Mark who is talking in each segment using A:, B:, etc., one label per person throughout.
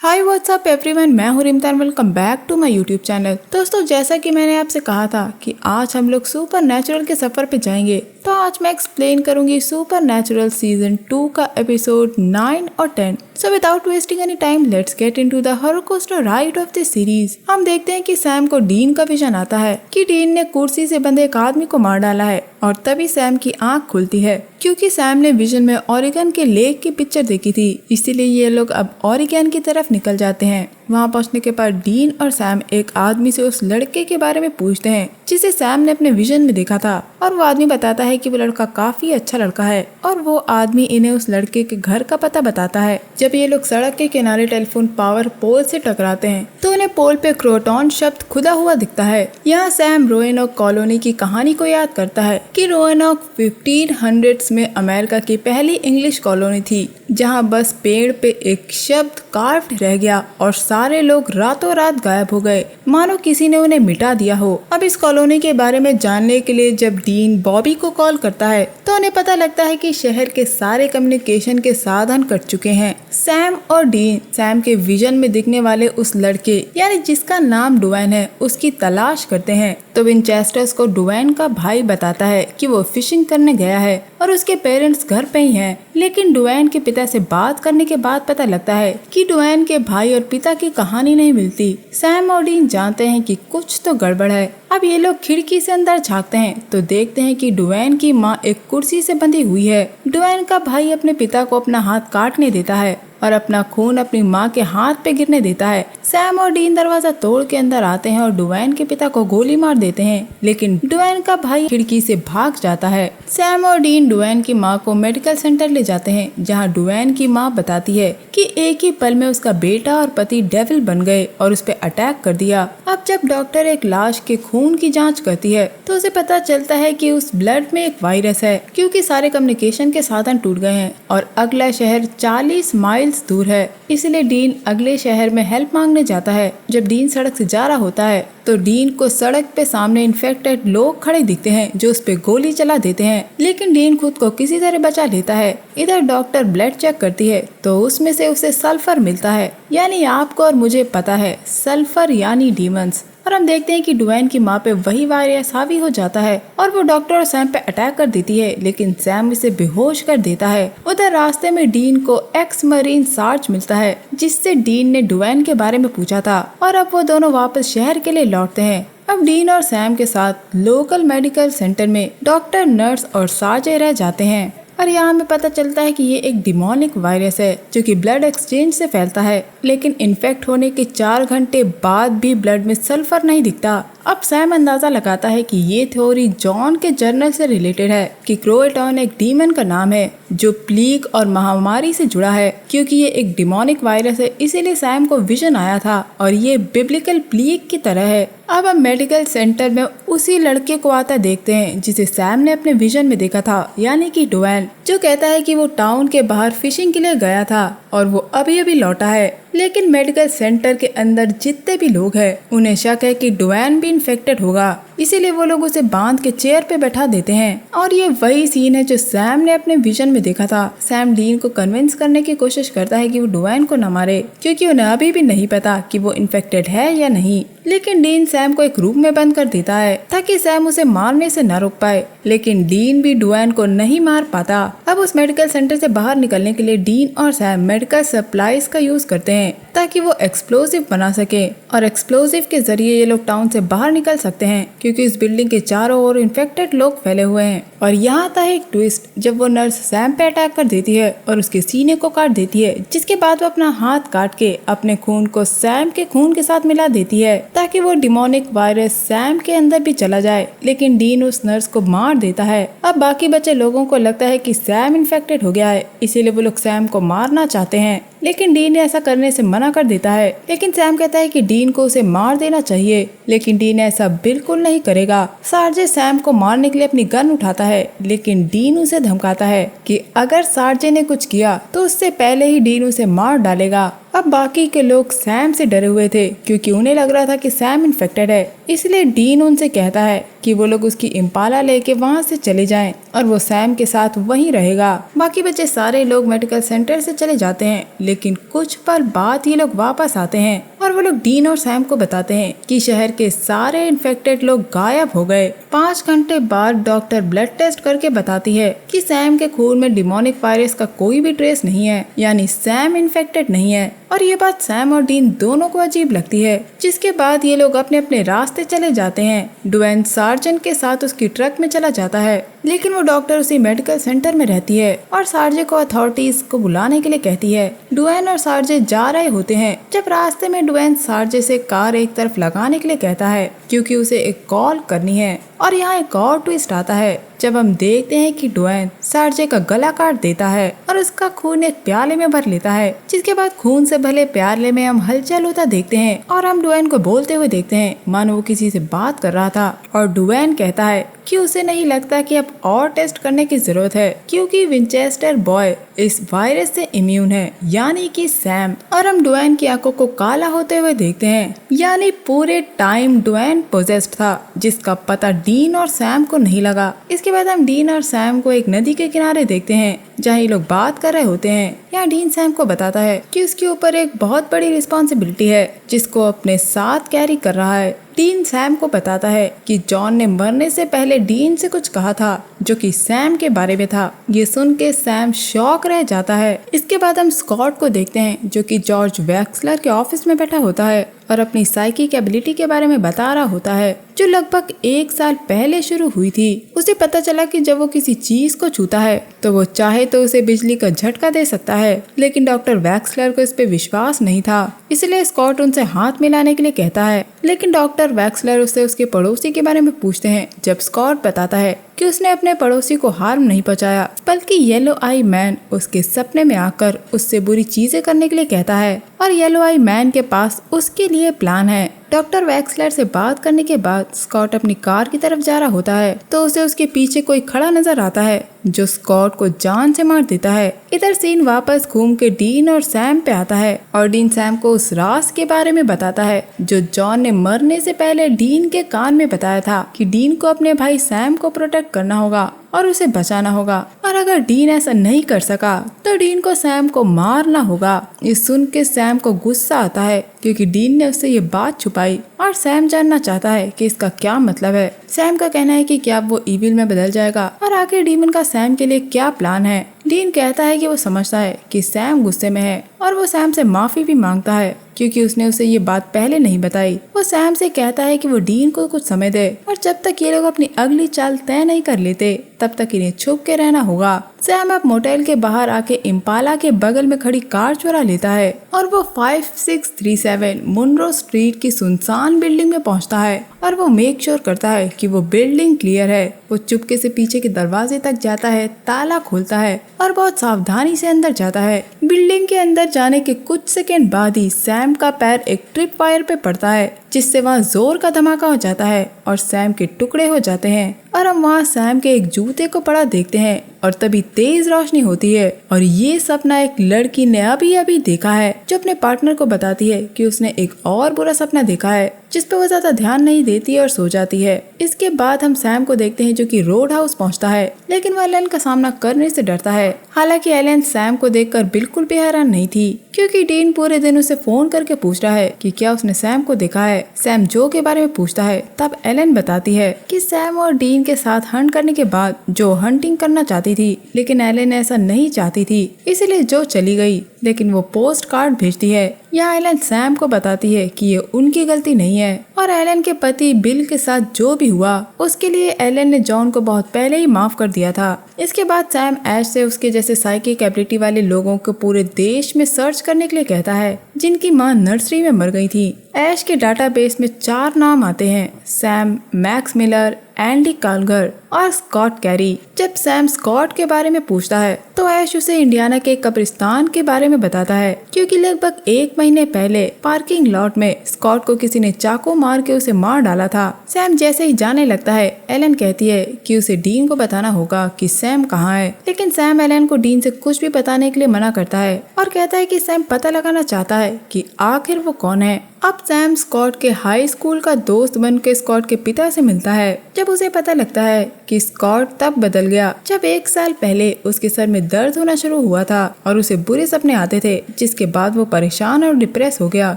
A: Hi what's up everyone, मैं हूँ Rimtan. Welcome back to my YouTube channel. दोस्तों, जैसा कि मैंने आपसे कहा था कि आज हम लोग सुपर नेचुरल के सफर पे जाएंगे, तो आज मैं एक्सप्लेन करूंगी सुपर नेचुरल सीजन 2 का एपिसोड 9 और 10। So without wasting any time, let's get into the roller coaster ride of this series. हम देखते हैं कि सैम को डीन का विजन आता है कि डीन ने कुर्सी से बंधे एक आदमी को मार डाला है, और तभी सैम की आंख खुलती है क्योंकि सैम ने विजन में ओरेगन के लेक की पिक्चर देखी थी। इसीलिए ये लोग अब ओरेगन की तरफ निकल जाते हैं। वहाँ पहुँचने के बाद डीन और सैम एक आदमी से उस लड़के के बारे में पूछते हैं जिसे सैम ने अपने विजन में देखा था, और वो आदमी बताता है कि वो लड़का काफी अच्छा लड़का है, और वो आदमी इन्हें उस लड़के के घर का पता बताता है। जब ये लोग सड़क के किनारे टेलीफोन पावर पोल से टकराते हैं तो उन्हें पोल पे क्रोटॉन शब्द खुदा हुआ दिखता है। यहाँ सैम रोएनॉक कॉलोनी की कहानी को याद करता है कि रोएनॉक 1500s में अमेरिका की पहली इंग्लिश कॉलोनी थी, जहाँ बस पेड़ पे एक शब्द कार्व्ड रह गया और सारे लोग रातों रात गायब हो गए, मानो किसी ने उन्हें मिटा दिया हो। अब इस कॉलोनी के बारे में जानने के लिए जब डीन बॉबी को कॉल करता है तो उन्हें पता लगता है कि शहर के सारे कम्युनिकेशन के साधन कट चुके हैं। सैम और डीन सैम के विजन में दिखने वाले उस लड़के यानी जिसका नाम डुवैन है उसकी तलाश करते हैं। तो विनचेस्टर्स को डुवैन का भाई बताता है कि वो फिशिंग करने गया है और उसके पेरेंट्स घर पे ही हैं। लेकिन डुवैन के पिता से बात करने के बाद पता लगता है कि डुवैन के भाई और पिता की कहानी नहीं मिलती। सैम और डीन जानते हैं कि कुछ तो गड़बड़ है। अब ये लोग खिड़की से अंदर झांकते हैं तो देखते हैं कि डुवैन की माँ एक कुर्सी से बंधी हुई है। डुवैन का भाई अपने पिता को अपना हाथ काटने देता है और अपना खून अपनी माँ के हाथ पे गिरने देता है। सैम और डीन दरवाजा तोड़ के अंदर आते हैं और डुवैन के पिता को गोली मार देते हैं, लेकिन डुवैन का भाई खिड़की से भाग जाता है। सैम और डीन डुवैन की माँ को मेडिकल सेंटर ले जाते हैं, जहाँ डुवैन की माँ बताती है कि एक ही पल में उसका बेटा और पति डेविल बन गए और उस पर अटैक कर दिया। अब जब डॉक्टर एक लाश के खून की जांच करती है तो उसे पता चलता है कि उस ब्लड में एक वायरस है, क्योंकि सारे कम्युनिकेशन के साधन टूट गए हैं और अगला शहर 40 माइल्स दूर है। इसलिए डीन अगले शहर में हेल्प मांगने जाता है। जब डीन सड़क से जा रहा होता है तो डीन को सड़क पे सामने इन्फेक्टेड लोग खड़े दिखते हैं जो उस पे गोली चला देते हैं, लेकिन डीन खुद को किसी तरह बचा लेता है। इधर डॉक्टर ब्लड चेक करती है तो उसमें से उसे सल्फर मिलता है, यानी आपको और मुझे पता है सल्फर यानी डीमंस। और हम देखते हैं कि डुवैन की माँ पे वही वायरस हावी हो जाता है और वो डॉक्टर और सैम पे अटैक कर देती है, लेकिन सैम इसे बेहोश कर देता है। उधर रास्ते में डीन को एक्स मरीन सार्ज मिलता है जिससे डीन ने डुवैन के बारे में पूछा था, और अब वो दोनों वापस शहर के लिए लौटते हैं। अब डीन और सैम के साथ लोकल मेडिकल सेंटर में डॉक्टर, नर्स और सार्जे रह जाते हैं, और यहाँ हमें पता चलता है कि ये एक डिमोनिक वायरस है जो कि ब्लड एक्सचेंज से फैलता है। लेकिन इन्फेक्ट होने के 4 घंटे बाद भी ब्लड में सल्फर नहीं दिखता। अब सैम अंदाजा लगाता है कि ये थ्योरी जॉन के जर्नल से रिलेटेड है कि क्रोएटॉन एक डीमन का नाम है जो प्लीग और महामारी से जुड़ा है। क्योंकि ये एक डिमोनिक वायरस है इसीलिए सैम को विजन आया था और ये बिब्लिकल प्लीग की तरह है। अब हम मेडिकल सेंटर में उसी लड़के को आता देखते हैं जिसे सैम ने अपने विजन में देखा था, यानी कि डुवैन, जो कहता है कि वो टाउन के बाहर फिशिंग के लिए गया था और वो अभी अभी लौटा है। लेकिन मेडिकल सेंटर के अंदर जितने भी लोग हैं उन्हें शक है कि डुवैन भी इन्फेक्टेड होगा, इसीलिए वो लोग उसे बांध के चेयर पे बैठा देते हैं। और ये वही सीन है जो सैम ने अपने विजन में देखा था। सैम डीन को कन्विंस करने की कोशिश करता है कि वो डुवैन को न मारे, क्योंकि उन्हें अभी भी नहीं पता कि वो इन्फेक्टेड है या नहीं। लेकिन डीन सैम को एक रूम में बंद कर देता है ताकि सैम उसे मारने से न रोक पाए, लेकिन डीन भी डुवैन को नहीं मार पाता। अब उस मेडिकल सेंटर से बाहर निकलने के लिए डीन और सैम मेडिकल सप्लाईज का यूज करते हैं ताकि वो एक्सप्लोसिव बना सके, और एक्सप्लोसिव के जरिए ये लोग टाउन से बाहर निकल सकते हैं, क्योंकि इस बिल्डिंग के चारों ओर इन्फेक्टेड लोग फैले हुए हैं। और यहाँ आता है एक ट्विस्ट जब वो नर्स सैम पे अटैक कर देती है और उसके सीने को काट देती है, जिसके बाद वो अपना हाथ काट के अपने खून को सैम के खून के साथ मिला देती है ताकि वो डिमोनिक वायरस सैम के अंदर भी चला जाए। लेकिन डीन उस नर्स को मार देता है। अब बाकी बचे लोगों को लगता है कि सैम इन्फेक्टेड हो गया है, इसीलिए वो लोग सैम को मारना चाहते हैं, लेकिन डीन ने ऐसा करने से मना कर देता है। लेकिन सैम कहता है कि डीन को उसे मार देना चाहिए, लेकिन डीन ऐसा बिल्कुल नहीं करेगा। सार्जे सैम को मारने के लिए अपनी गन उठाता है, लेकिन डीन उसे धमकाता है कि अगर सार्जे ने कुछ किया तो उससे पहले ही डीन उसे मार डालेगा। अब बाकी के लोग सैम से डरे हुए थे क्योंकि उन्हें लग रहा था कि सैम इन्फेक्टेड है। इसलिए डीन उनसे कहता है कि वो लोग उसकी इम्पाला लेके वहाँ से चले जाएं और वो सैम के साथ वहीं रहेगा। बाकी बच्चे सारे लोग मेडिकल सेंटर से चले जाते हैं, लेकिन कुछ पल बाद ये लोग वापस आते हैं और वो लोग डीन और सैम को बताते हैं कि शहर के सारे इन्फेक्टेड लोग गायब हो गए। 5 घंटे बाद डॉक्टर ब्लड टेस्ट करके बताती है कि सैम के खून में डिमोनिक वायरस का कोई भी ट्रेस नहीं है, यानी सैम इन्फेक्टेड नहीं है। और ये बात सैम और डीन दोनों को अजीब लगती है, जिसके बाद ये लोग अपने अपने रास्ते चले जाते हैं। डुएन सार्जेंट के साथ उसकी ट्रक में चला जाता है, लेकिन वो डॉक्टर उसी मेडिकल सेंटर में रहती है और सार्जे को अथॉरिटीज को बुलाने के लिए कहती है। डुएन और सार्जे जा रहे होते हैं जब रास्ते में डुएन सार्जे से कार एक तरफ लगाने के लिए कहता है क्योंकि उसे एक कॉल करनी है। और यहाँ एक और ट्विस्ट आता है जब हम देखते हैं कि डुएन सार्जे का गला काट देता है और उसका खून एक प्याले में भर लेता है, जिसके बाद खून से भले प्याले में हम हलचल होता देखते हैं और हम डुएन को बोलते हुए देखते हैं मानो वो किसी से बात कर रहा था। और डुएन कहता है कि उसे नहीं लगता कि अब और टेस्ट करने की जरूरत है क्योंकि विंचेस्टर बॉय इस वायरस से इम्यून है, यानी कि सैम। और हम डुएन की आंखों को काला होते हुए देखते हैं, यानी पूरे टाइम डुएन पोजेस्ड था, जिसका पता डीन और सैम को नहीं लगा। इसके बाद हम डीन और सैम को एक नदी के किनारे देखते हैं जहाँ ये लोग बात कर रहे होते हैं। यहाँ डीन सैम को बताता है कि उसके ऊपर एक बहुत बड़ी रिस्पॉन्सिबिलिटी है जिसको अपने साथ कैरी कर रहा है। डीन सैम को बताता है कि जॉन ने मरने से पहले डीन से कुछ कहा था जो कि सैम के बारे में था। ये सुन के सैम शॉक रह जाता है। इसके बाद हम स्कॉट को देखते हैं जो कि जॉर्ज वैक्सलर के ऑफिस में बैठा होता है और अपनी साइकिक एबिलिटी के बारे में बता रहा होता है जो लगभग 1 साल पहले शुरू हुई थी। उसे पता चला कि जब वो किसी चीज को छूता है तो वो चाहे तो उसे बिजली का झटका दे सकता है, लेकिन डॉक्टर वैक्सलर को इस पे विश्वास नहीं था। इसलिए स्कॉट उनसे हाथ मिलाने के लिए कहता है, लेकिन डॉक्टर वैक्सलर उससे उसके पड़ोसी के बारे में पूछते हैं। जब स्कॉट बताता है कि उसने अपने पड़ोसी को हार्म नहीं पहुंचाया, बल्कि येलो आई मैन उसके सपने में आकर उससे बुरी चीजें करने के लिए कहता है और येलो आई मैन के पास उसके लिए प्लान है। डॉक्टर वैक्सलर से बात करने के बाद स्कॉट अपनी कार की तरफ जा रहा होता है तो उसे उसके पीछे कोई खड़ा नजर आता है जो स्कॉट को जान से मार देता है। इधर सीन वापस घूम के डीन और सैम पे आता है और डीन सैम को उस राज के बारे में बताता है जो जॉन ने मरने से पहले डीन के कान में बताया था कि डीन को अपने भाई सैम को प्रोटेक्ट करना होगा और उसे बचाना होगा, और अगर डीन ऐसा नहीं कर सका तो डीन को सैम को मारना होगा। ये सुन के सैम को गुस्सा आता है क्योंकि डीन ने उससे ये बात छुपाई और सैम जानना चाहता है कि इसका क्या मतलब है। सैम का कहना है कि क्या वो इविल में बदल जाएगा और आखिर डीमन का सैम के लिए क्या प्लान है। डीन कहता है कि वो समझता है कि सैम गुस्से में है और वो सैम से माफी भी मांगता है क्योंकि उसने उसे ये बात पहले नहीं बताई। वो सैम से कहता है कि वो डीन को कुछ समय दे और जब तक ये लोग अपनी अगली चाल तय नहीं कर लेते तब तक इन्हें छुप के रहना होगा। सैम अब मोटेल के बाहर आके इम्पाला के बगल में खड़ी कार चुरा लेता है और वो 5637 मुनरो स्ट्रीट की सुनसान बिल्डिंग में पहुंचता है और वो मेक श्योर करता है कि वो बिल्डिंग क्लियर है। वो चुपके से पीछे के दरवाजे तक जाता है, ताला खोलता है और बहुत सावधानी से अंदर जाता है। बिल्डिंग के अंदर जाने के कुछ सेकंड बाद ही सैम का पैर एक ट्रिप वायर पे पड़ता है जिससे वहाँ जोर का धमाका हो जाता है और सैम के टुकड़े हो जाते हैं और हम वहाँ सैम के एक जूते को पड़ा देखते हैं और तभी तेज रोशनी होती है और ये सपना एक लड़की ने अभी अभी देखा है जो अपने पार्टनर को बताती है कि उसने एक और बुरा सपना देखा है जिस पे वो ज्यादा ध्यान नहीं देती और सो जाती है। इसके बाद हम सैम को देखते हैं जो कि रोड हाउस पहुंचता है, लेकिन वो एलन का सामना करने से डरता है। हालांकि एलन सैम को देखकर बिल्कुल भी हैरान नहीं थी क्योंकि डीन पूरे दिन उसे फोन करके पूछ रहा है कि क्या उसने सैम को देखा है। सैम जो के बारे में पूछता है तब एलन बताती है कि सैम और डीन के साथ हंट करने के बाद जो हंटिंग करना चाहती थी, लेकिन एलन ऐसा नहीं चाहती थी, इसलिए जो चली गई, लेकिन वो पोस्ट कार्ड भेजती है। यहाँ एलन सैम को बताती है कि ये उनकी गलती नहीं है और एलन के पति बिल के साथ जो भी हुआ उसके लिए एलन ने जॉन को बहुत पहले ही माफ कर दिया था। इसके बाद सैम ऐश से उसके जैसे साइकिक एबिलिटी वाले लोगों को पूरे देश में सर्च करने के लिए कहता है जिनकी मां नर्सरी में मर गई थी। ऐश के डाटाबेस में 4 नाम आते हैं, सैम, मैक्स मिलर, एंडी कालगर, और स्कॉट कैरी। जब सैम स्कॉट के बारे में पूछता है तो ऐश उसे इंडियाना के कब्रिस्तान के बारे में बताता है, क्योंकि लगभग 1 महीने पहले पार्किंग लॉट में स्कॉट को किसी ने चाकू मार के उसे मार डाला था। सैम जैसे ही जाने लगता है, एलन कहती है कि उसे डीन को बताना होगा कि सैम कहाँ है, लेकिन सैम एलन को डीन से कुछ भी बताने के लिए मना करता है और कहता है कि सैम पता लगाना चाहता है कि आखिर वो कौन है। अब सैम स्कॉट के हाई स्कूल का दोस्त बन के स्कॉट के पिता से मिलता है। जब उसे पता लगता है कि स्कॉट तब बदल गया जब 1 साल पहले उसके सर में दर्द होना शुरू हुआ था और उसे बुरे सपने आते थे, जिसके बाद वो परेशान और डिप्रेस हो गया।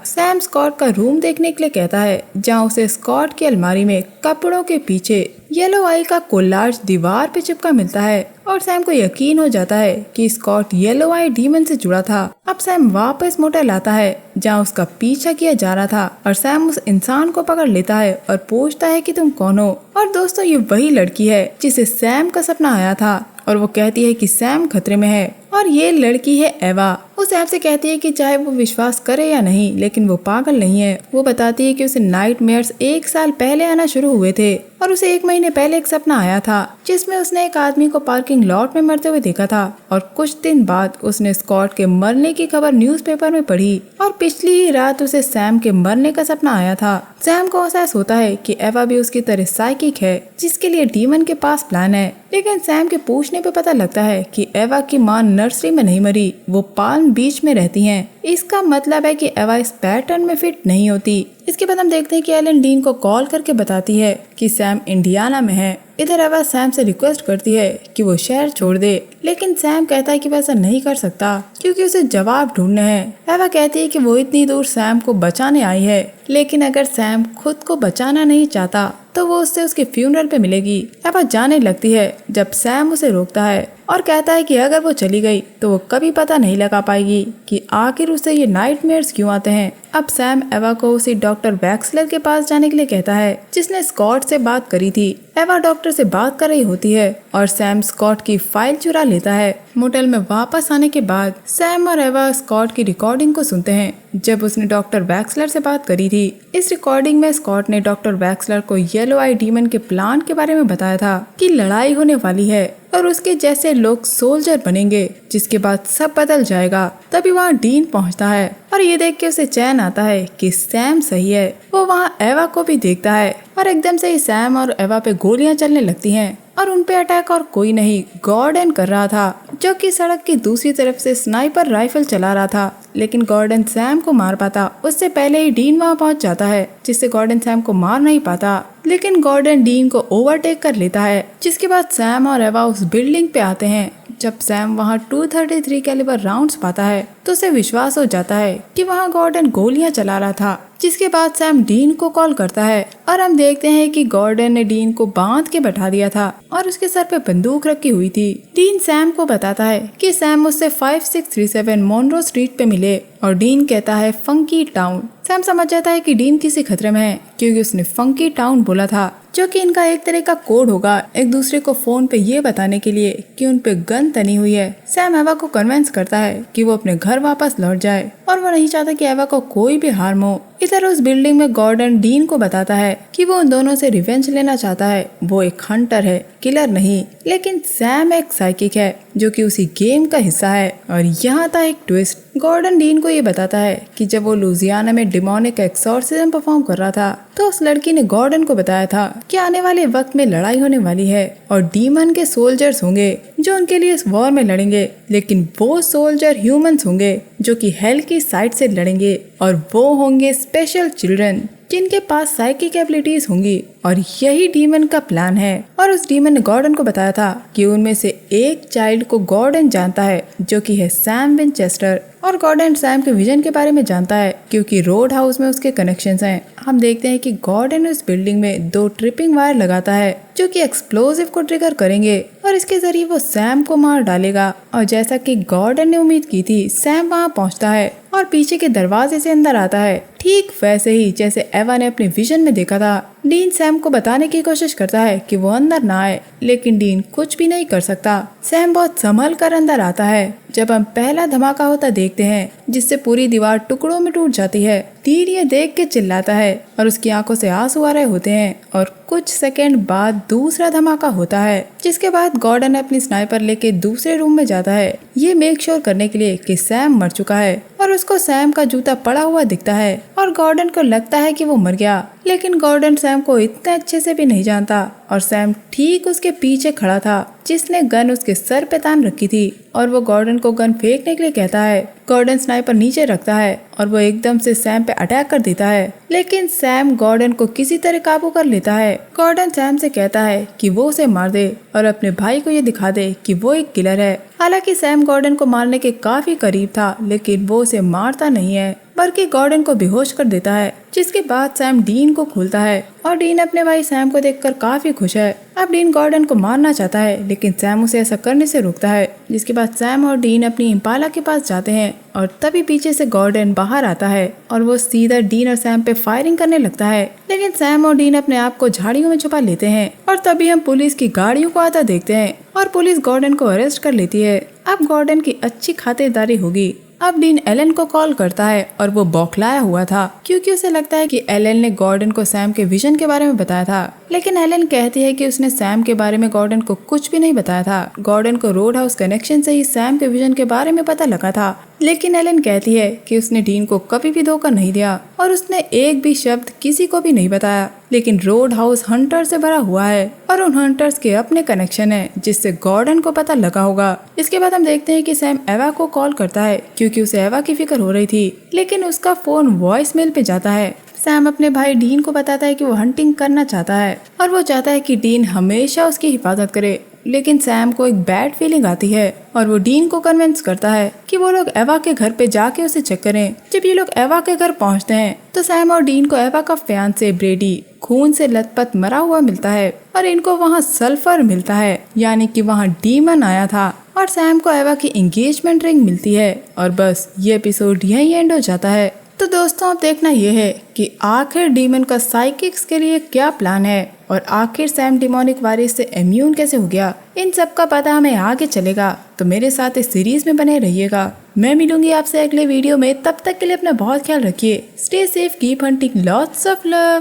A: सैम स्कॉट का रूम देखने के लिए कहता है, जहाँ उसे स्कॉट की अलमारी में कपड़ों के पीछे येलो आई का कोलाज दीवार पे चिपका मिलता है और सैम को यकीन हो जाता है कि स्कॉट येलो आई डीमन से जुड़ा था। अब सैम वापस मोटेल आता है जहाँ उसका पीछा किया जा रहा था और सैम उस इंसान को पकड़ लेता है और पूछता है कि तुम कौन हो। और दोस्तों, ये वही लड़की है जिसे सैम का सपना आया था और वो कहती है कि सैम खतरे में है। और ये लड़की है एवा। वो सैम से कहती है कि चाहे वो विश्वास करे या नहीं, लेकिन वो पागल नहीं है। वो बताती है कि उसे नाइटमेयर्स 1 साल पहले आना शुरू हुए थे और उसे 1 महीने पहले एक सपना आया था जिसमें उसने एक आदमी को पार्किंग लॉट में मरते हुए देखा था और कुछ दिन बाद उसने स्कॉट के मरने की खबर न्यूज़पेपर में पढ़ी और पिछली ही रात उसे सैम के मरने का सपना आया था। सैम को एहसास होता है कि एवा भी उसकी तरह साइकिक है जिसके लिए डीमन के पास प्लान है, लेकिन सैम के पूछने पे पता लगता है कि एवा की मां नर्सरी में नहीं मरी, वो पाल्म बीच में रहती हैं। इसका मतलब है कि एवा इस पैटर्न में फिट नहीं होती। इसके बाद हम देखते हैं कि एलन डीन को कॉल करके बताती है कि सैम इंडियाना में है। इधर एवा सैम से रिक्वेस्ट करती है कि वो शहर छोड़ दे, लेकिन सैम कहता है कि वैसा नहीं कर सकता क्योंकि उसे जवाब ढूंढने हैं। एवा कहती है कि वो इतनी दूर सैम को बचाने आई है, लेकिन अगर सैम खुद को बचाना नहीं चाहता तो वो उससे उसके फ्यूनरल पे मिलेगी। एवा जाने लगती है जब सैम उसे रोकता है और कहता है कि अगर वो चली गई तो वो कभी पता नहीं लगा पाएगी कि आखिर उसे ये नाइटमेयर्स क्यों आते हैं। अब सैम एवा को उसी डॉक्टर वैक्सलर के पास जाने के लिए कहता है जिसने स्कॉट से बात करी थी। एवा डॉक्टर से बात कर रही होती है और सैम स्कॉट की फाइल चुरा लेता है। मोटेल में वापस आने के बाद सैम और एवा स्कॉट की रिकॉर्डिंग को सुनते हैं जब उसने डॉक्टर वैक्सलर से बात करी थी। इस रिकॉर्डिंग में स्कॉट ने डॉक्टर वैक्सलर को येलो आई डीमन के प्लान के बारे में बताया था कि लड़ाई होने वाली है और उसके जैसे लोग सोल्जर बनेंगे जिसके बाद सब बदल जाएगा। तभी वहाँ डीन पहुँचता है और ये देख के उसे चैन आता है कि सैम सही है। वो वहाँ एवा को भी देखता है और एकदम से ही सैम और एवा पे गोलियां चलने लगती हैं और उनपे अटैक और कोई नहीं गॉर्डन कर रहा था, जो कि सड़क की दूसरी तरफ से स्नाइपर राइफल चला रहा था। लेकिन गॉर्डन सैम को मार पाता उससे पहले ही डीन वहाँ पहुँच जाता है, जिससे गॉर्डन सैम को मार नहीं पाता। लेकिन गॉर्डन डीन को ओवरटेक कर लेता है, जिसके बाद सैम और एवा उस बिल्डिंग पे आते हैं। जब सैम वहाँ 233 कैलिबर राउंड्स पाता है तो उसे विश्वास हो जाता है कि वहाँ गॉर्डन गोलियां चला रहा था। जिसके बाद सैम डीन को कॉल करता है और हम देखते हैं कि गॉर्डन ने डीन को बांध के बैठा दिया था और उसके सर पे बंदूक रखी हुई थी। डीन सैम को बताता है कि सैम उससे 5637 मोनरो स्ट्रीट पे मिले और डीन कहता है फंकी टाउन। सैम समझ जाता है कि डीन किसी खतरे में है क्योंकि उसने फंकी टाउन बोला था, जो कि इनका एक तरह का कोड होगा एक दूसरे को फोन पे ये बताने के लिए कि उन पे गन तनी हुई है। सैम एवा को कन्विंस करता है कि वो अपने घर वापस लौट जाए और वो नहीं चाहता कि एवा को कोई भी हार्म हो। इधर उस बिल्डिंग में गॉर्डन डीन को बताता है कि वो उन दोनों से रिवेंज लेना चाहता है। वो एक हंटर है, किलर नहीं। लेकिन सैम एक साइकिक है जो कि उसी गेम का हिस्सा है। और यहाँ था एक ट्विस्ट। गॉर्डन डीन को ये बताता है कि जब वो लुजियाना में डिमोनिक एक्सॉर्सिज्म परफॉर्म कर रहा था तो उस लड़की ने गॉर्डन को बताया था कि आने वाले वक्त में लड़ाई होने वाली है और डीमन के सोल्जर्स होंगे जो उनके लिए इस वॉर में लड़ेंगे, लेकिन वो सोल्जर ह्यूमंस होंगे जो कि हेल की साइड से लड़ेंगे और वो होंगे स्पेशल चिल्ड्रन जिनके पास साइकिक एबिलिटीज होंगी। और यही डीमन का प्लान है। और उस डीमन ने गॉर्डन को बताया था कि उनमें से एक चाइल्ड को गॉर्डन जानता है जो कि है सैम विनचेस्टर। और गॉर्डन सैम के विजन के बारे में जानता है क्योंकि रोड हाउस में उसके कनेक्शंस हैं। हम देखते हैं कि गॉर्डन उस बिल्डिंग में 2 ट्रिपिंग वायर लगाता है जो कि एक्सप्लोजिव को ट्रिगर करेंगे और इसके जरिए वो सैम को मार डालेगा। और जैसा कि गॉर्डन ने उम्मीद की थी, सैम वहाँ पहुँचता है और पीछे के दरवाजे से अंदर आता है, ठीक वैसे ही जैसे एवा ने अपने विजन में देखा था। डीन सैम को बताने की कोशिश करता है कि वो अंदर ना आए, लेकिन डीन कुछ भी नहीं कर सकता। सैम बहुत संभल कर अंदर आता है जब हम पहला धमाका होता देखते हैं जिससे पूरी दीवार टुकड़ों में टूट जाती है। डीन ये देख के चिल्लाता है और उसकी आंखों से आंसू आ रहे होते हैं और कुछ सेकंड बाद दूसरा धमाका होता है, जिसके बाद गॉर्डन अपनी स्नाइपर लेके दूसरे रूम में जाता है ये मेक श्योर करने के लिए कि सैम मर चुका है और उसको सैम का जूता पड़ा हुआ दिखता है और गॉर्डन को लगता है कि वो मर गया, लेकिन गॉर्डन सैम को इतने अच्छे से भी नहीं जानता और सैम ठीक उसके पीछे खड़ा था जिसने गन उसके सर पे तान रखी थी और वो गॉर्डन को गन फेंकने के लिए कहता है। गॉर्डन स्नाइपर नीचे रखता है और वो एकदम से सैम पे अटैक कर देता है, लेकिन सैम गॉर्डन को किसी तरह काबू कर लेता है। गॉर्डन सैम से कहता है कि वो उसे मार दे और अपने भाई को ये दिखा दे कि वो एक किलर है। हालांकि सैम गॉर्डन को मारने के काफी करीब था, लेकिन वो उसे मारता नहीं है बल्कि गॉर्डन को बेहोश कर देता है, जिसके बाद सैम डीन को खोलता है और डीन अपने भाई सैम को देखकर काफी खुश है। अब डीन गॉर्डन को मारना चाहता है, लेकिन सैम उसे ऐसा करने से रोकता है, जिसके बाद सैम और डीन अपनी इम्पाला के पास जाते हैं और तभी पीछे से गॉर्डन बाहर आता है और वो सीधा डीन और सैम पे फायरिंग करने लगता है, लेकिन सैम और डीन अपने आप को झाड़ियों में छुपा लेते हैं और तभी हम पुलिस की गाड़ियों को आता देखते हैं और पुलिस गॉर्डन को अरेस्ट कर लेती है। अब गॉर्डन की अच्छी खातिरदारी होगी। अब डीन एलन को कॉल करता है और वो बौखलाया हुआ था क्योंकि उसे लगता है कि एलन ने गॉर्डन को सैम के विजन के बारे में बताया था, लेकिन एलन कहती है कि उसने सैम के बारे में गॉर्डन को कुछ भी नहीं बताया था। गॉर्डन को रोड हाउस कनेक्शन से ही सैम के विजन के बारे में पता लगा था, लेकिन एलन कहती है कि उसने डीन को कभी भी धोखा नहीं दिया और उसने एक भी शब्द किसी को भी नहीं बताया, लेकिन रोड हाउस हंटर से भरा हुआ है और उन हंटर्स के अपने कनेक्शन है जिससे गॉर्डन को पता लगा होगा। इसके बाद हम देखते हैं कि सैम एवा को कॉल करता है क्योंकि उसे एवा की फिक्र हो रही थी, लेकिन उसका फोन वॉइस मेल पे जाता है। सैम अपने भाई डीन को बताता है कि वो हंटिंग करना चाहता है और वो चाहता है कि डीन हमेशा उसकी हिफाजत करे, लेकिन सैम को एक बैड फीलिंग आती है और वो डीन को कन्विंस करता है कि वो लोग एवा के घर पे जाके उसे चेक करें। जब ये लोग एवा के घर पहुंचते हैं तो सैम और डीन को एवा का फियांसे ब्रेडी खून से लथपथ मरा हुआ मिलता है और इनको वहाँ सल्फर मिलता है, यानी कि वहाँ डीमन आया था और सैम को एवा की एंगेजमेंट रिंग मिलती है और बस ये एपिसोड यहीं एंड हो जाता है। तो दोस्तों अब देखना ये है कि आखिर डीमन का साइकिक्स के लिए क्या प्लान है और आखिर सैम डिमोनिक वायरस से इम्यून कैसे हो गया। इन सब का पता हमें आगे चलेगा, तो मेरे साथ इस सीरीज में बने रहिएगा। मैं मिलूंगी आपसे अगले वीडियो में, तब तक के लिए अपना बहुत ख्याल रखिए। Stay safe, keep hunting, lots of love.